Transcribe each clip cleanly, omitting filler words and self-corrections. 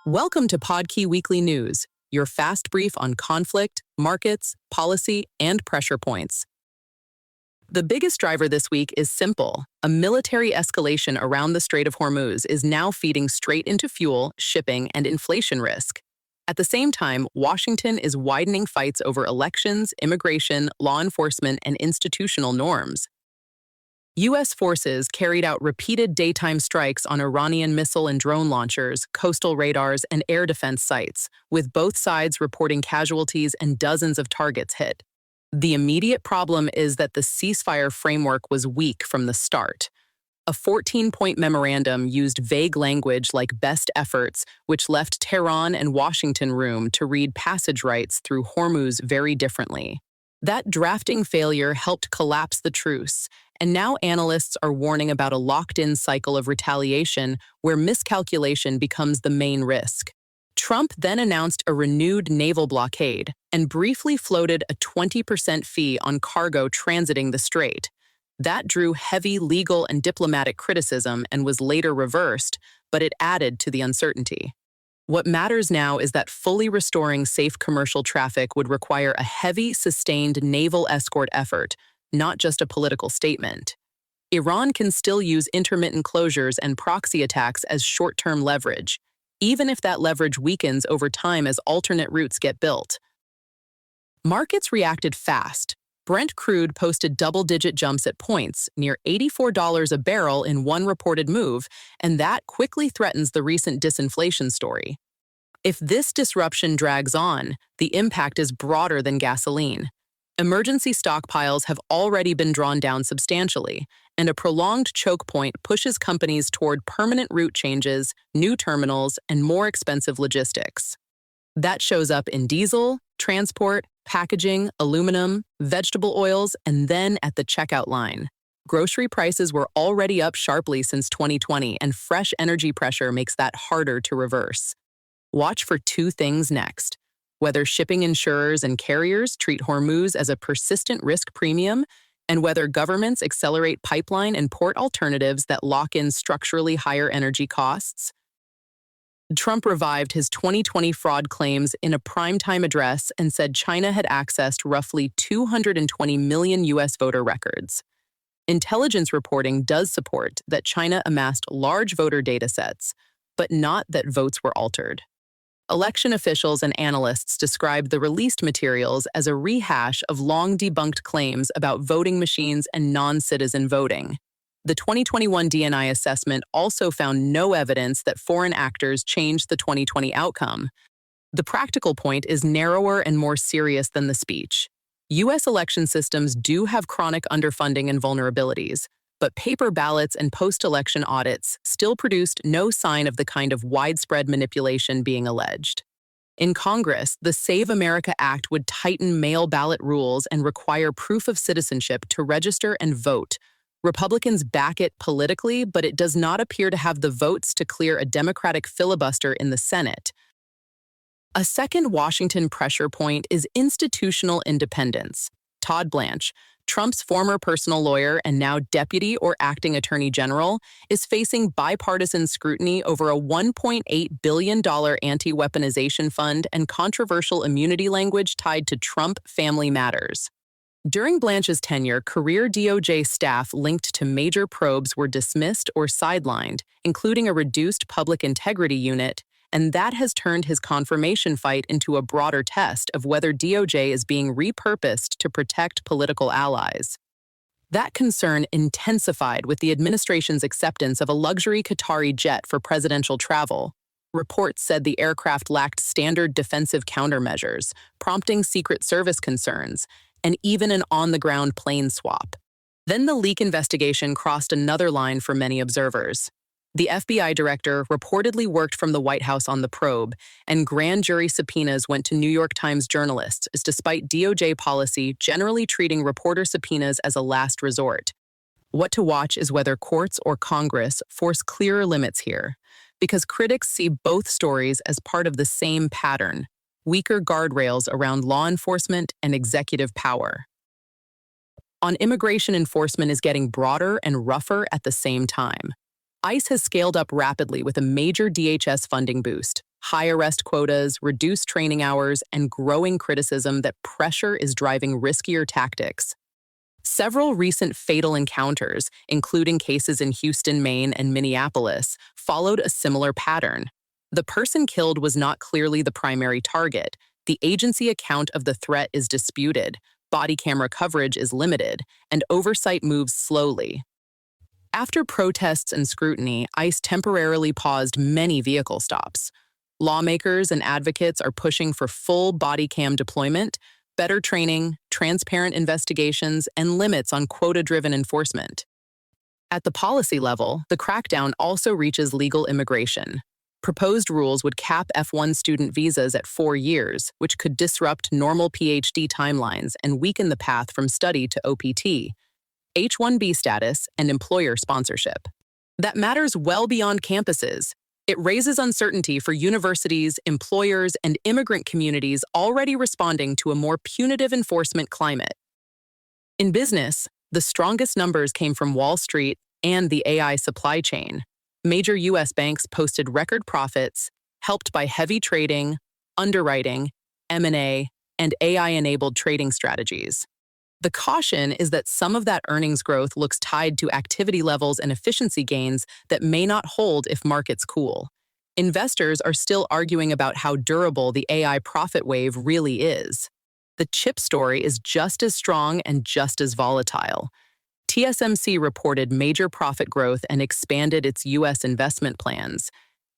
Welcome to Podkey Weekly News, your fast brief on conflict, markets, policy, and pressure points. The biggest driver this week is simple. A military escalation around the Strait of Hormuz is now feeding straight into fuel, shipping, and inflation risk. At the same time, Washington is widening fights over elections, immigration, law enforcement, and institutional norms. U.S. forces carried out repeated daytime strikes on Iranian missile and drone launchers, coastal radars, and air defense sites, with both sides reporting casualties and dozens of targets hit. The immediate problem is that the ceasefire framework was weak from the start. A 14-point memorandum used vague language like best efforts, which left Tehran and Washington room to read passage rights through Hormuz very differently. That drafting failure helped collapse the truce, and now analysts are warning about a locked-in cycle of retaliation where miscalculation becomes the main risk. Trump then announced a renewed naval blockade and briefly floated a 20% fee on cargo transiting the strait. That drew heavy legal and diplomatic criticism and was later reversed, but it added to the uncertainty. What matters now is that fully restoring safe commercial traffic would require a heavy, sustained naval escort effort, not just a political statement. Iran can still use intermittent closures and proxy attacks as short-term leverage, even if that leverage weakens over time as alternate routes get built. Markets reacted fast. Brent crude posted double-digit jumps at points, near $84 a barrel in one reported move, and that quickly threatens the recent disinflation story. If this disruption drags on, the impact is broader than gasoline. Emergency stockpiles have already been drawn down substantially, and a prolonged choke point pushes companies toward permanent route changes, new terminals, and more expensive logistics. That shows up in diesel, transport, packaging, aluminum, vegetable oils, and then at the checkout line. Grocery prices were already up sharply since 2020, and fresh energy pressure makes that harder to reverse. Watch for two things next: whether shipping insurers and carriers treat Hormuz as a persistent risk premium, and whether governments accelerate pipeline and port alternatives that lock in structurally higher energy costs. Trump revived his 2020 fraud claims in a primetime address and said China had accessed roughly 220 million U.S. voter records. Intelligence reporting does support that China amassed large voter datasets, but not that votes were altered. Election officials and analysts described the released materials as a rehash of long-debunked claims about voting machines and non-citizen voting. The 2021 DNI assessment also found no evidence that foreign actors changed the 2020 outcome. The practical point is narrower and more serious than the speech. U.S. election systems do have chronic underfunding and vulnerabilities, but paper ballots and post-election audits still produced no sign of the kind of widespread manipulation being alleged. In Congress, the Save America Act would tighten mail ballot rules and require proof of citizenship to register and vote. Republicans back it politically, but it does not appear to have the votes to clear a Democratic filibuster in the Senate. A second Washington pressure point is institutional independence. Todd Blanche, Trump's former personal lawyer and now deputy or acting attorney general, is facing bipartisan scrutiny over a $1.8 billion anti-weaponization fund and controversial immunity language tied to Trump family matters. During Blanche's tenure, career DOJ staff linked to major probes were dismissed or sidelined, including a reduced public integrity unit, and that has turned his confirmation fight into a broader test of whether DOJ is being repurposed to protect political allies. That concern intensified with the administration's acceptance of a luxury Qatari jet for presidential travel. Reports said the aircraft lacked standard defensive countermeasures, prompting Secret Service concerns, and even an on-the-ground plane swap. Then the leak investigation crossed another line for many observers. The FBI director reportedly worked from the White House on the probe, and grand jury subpoenas went to New York Times journalists, despite DOJ policy generally treating reporter subpoenas as a last resort. What to watch is whether courts or Congress force clearer limits here, because critics see both stories as part of the same pattern: weaker guardrails around law enforcement and executive power. On immigration, enforcement is getting broader and rougher at the same time. ICE has scaled up rapidly with a major DHS funding boost, high arrest quotas, reduced training hours, and growing criticism that pressure is driving riskier tactics. Several recent fatal encounters, including cases in Houston, Maine, and Minneapolis, followed a similar pattern. The person killed was not clearly the primary target. The agency account of the threat is disputed, body camera coverage is limited, and oversight moves slowly. After protests and scrutiny, ICE temporarily paused many vehicle stops. Lawmakers and advocates are pushing for full body cam deployment, better training, transparent investigations, and limits on quota-driven enforcement. At the policy level, the crackdown also reaches legal immigration. Proposed rules would cap F1 student visas at 4 years, which could disrupt normal PhD timelines and weaken the path from study to OPT, H-1B status, and employer sponsorship. That matters well beyond campuses. It raises uncertainty for universities, employers, and immigrant communities already responding to a more punitive enforcement climate. In business, the strongest numbers came from Wall Street and the AI supply chain. Major U.S. banks posted record profits, helped by heavy trading, underwriting, M&A, and AI-enabled trading strategies. The caution is that some of that earnings growth looks tied to activity levels and efficiency gains that may not hold if markets cool. Investors are still arguing about how durable the AI profit wave really is. The chip story is just as strong and just as volatile. TSMC reported major profit growth and expanded its U.S. investment plans.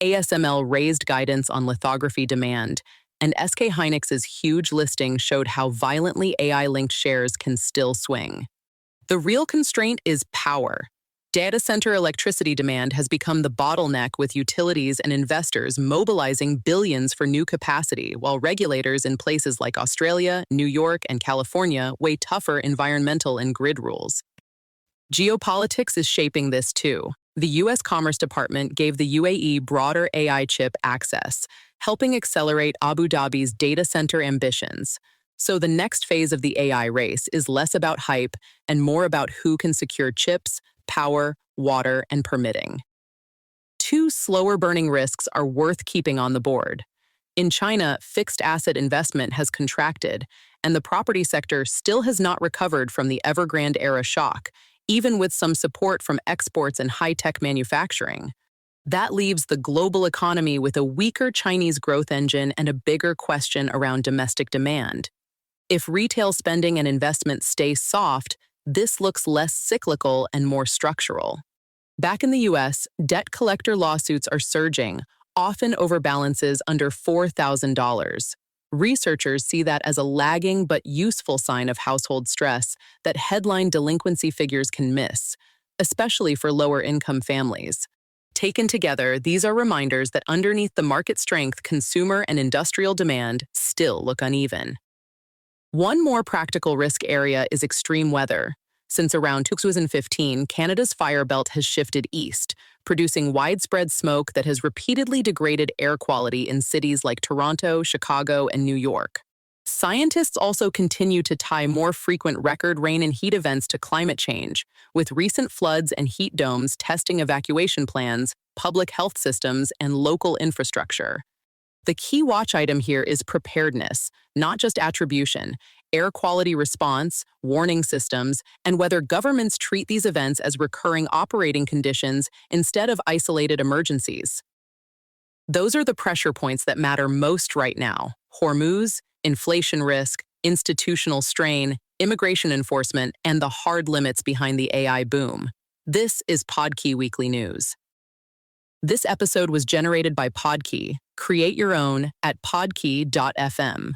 ASML raised guidance on lithography demand, and SK Hynix's huge listing showed how violently AI-linked shares can still swing. The real constraint is power. Data center electricity demand has become the bottleneck, with utilities and investors mobilizing billions for new capacity, while regulators in places like Australia, New York, and California weigh tougher environmental and grid rules. Geopolitics is shaping this too. The U.S. Commerce Department gave the UAE broader AI chip access, helping accelerate Abu Dhabi's data center ambitions. So the next phase of the AI race is less about hype and more about who can secure chips, power, water, and permitting. Two slower-burning risks are worth keeping on the board. In China, fixed asset investment has contracted, and the property sector still has not recovered from the Evergrande-era shock, even with some support from exports and high-tech manufacturing. That leaves the global economy with a weaker Chinese growth engine and a bigger question around domestic demand. If retail spending and investment stay soft, this looks less cyclical and more structural. Back in the U.S., debt collector lawsuits are surging, often over balances under $4,000. Researchers see that as a lagging but useful sign of household stress that headline delinquency figures can miss, especially for lower-income families. Taken together, these are reminders that underneath the market strength, consumer and industrial demand still look uneven. One more practical risk area is extreme weather. Since around 2015, Canada's fire belt has shifted east, producing widespread smoke that has repeatedly degraded air quality in cities like Toronto, Chicago, and New York. Scientists also continue to tie more frequent record rain and heat events to climate change, with recent floods and heat domes testing evacuation plans, public health systems, and local infrastructure. The key watch item here is preparedness, not just attribution, air quality response, warning systems, and whether governments treat these events as recurring operating conditions instead of isolated emergencies. Those are the pressure points that matter most right now: Hormuz, inflation risk, institutional strain, immigration enforcement, and the hard limits behind the AI boom. This is Podkey Weekly News. This episode was generated by Podkey. Create your own at podkey.fm.